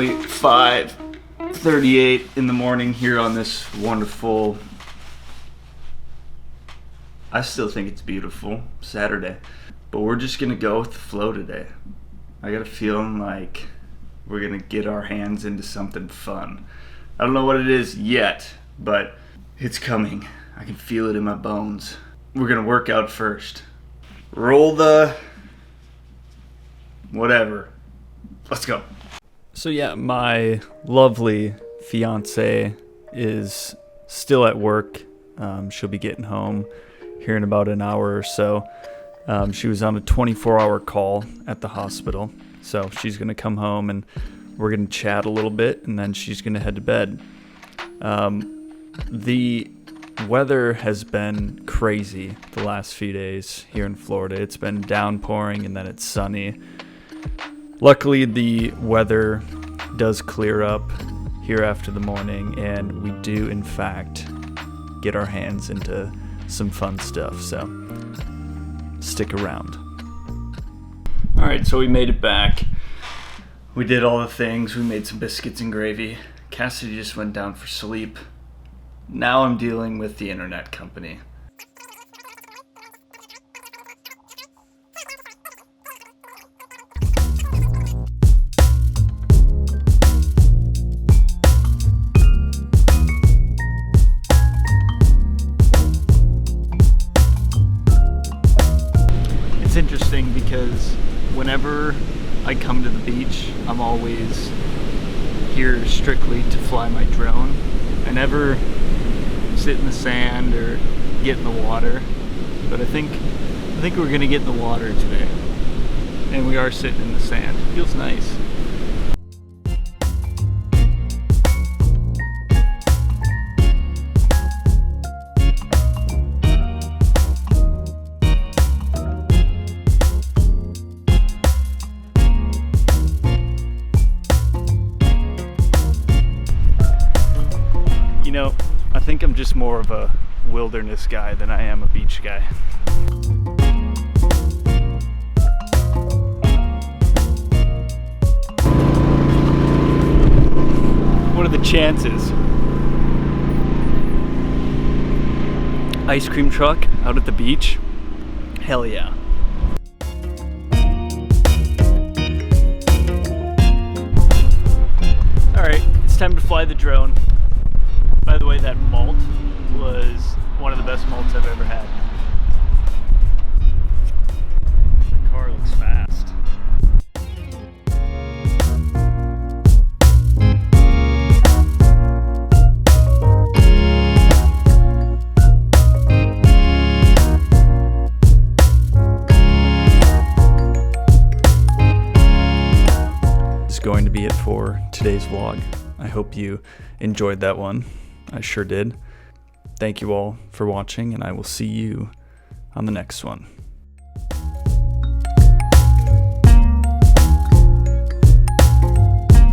currently 5:38 in the morning here on this wonderful, I still think it's beautiful, Saturday. But we're just gonna go with the flow today. I got a feeling like we're gonna get our hands into something fun. I don't know what it is yet, but it's coming. I can feel it in my bones. We're gonna work out first. Roll the whatever. Let's go. So yeah, my lovely fiancée is still at work. She'll be getting home here in about an hour or so. She was on a 24-hour call at the hospital. So she's going to come home and we're going to chat a little bit and then she's going to head to bed. The weather has been crazy the last few days here in Florida. It's been downpouring and then it's sunny. Luckily, the weather does clear up here after the morning, and we do, in fact, get our hands into some fun stuff, so stick around. All right, so we made it back. We did all the things. We made some biscuits and gravy. Cassidy just went down for sleep. Now I'm dealing with the internet company. It's interesting because whenever I come to the beach, I'm always here strictly to fly my drone. I never sit in the sand or get in the water, but I think we're gonna get in the water today, and we are sitting in the sand. It feels nice. You know, I think I'm just more of a wilderness guy than I am a beach guy. What are the chances? Ice cream truck out at the beach? Hell yeah. Alright, it's time to fly the drone. By the way, that malt was one of the best malts I've ever had. The car looks fast. This is going to be it for today's vlog. I hope you enjoyed that one. I sure did. Thank you all for watching, and I will see you on the next one.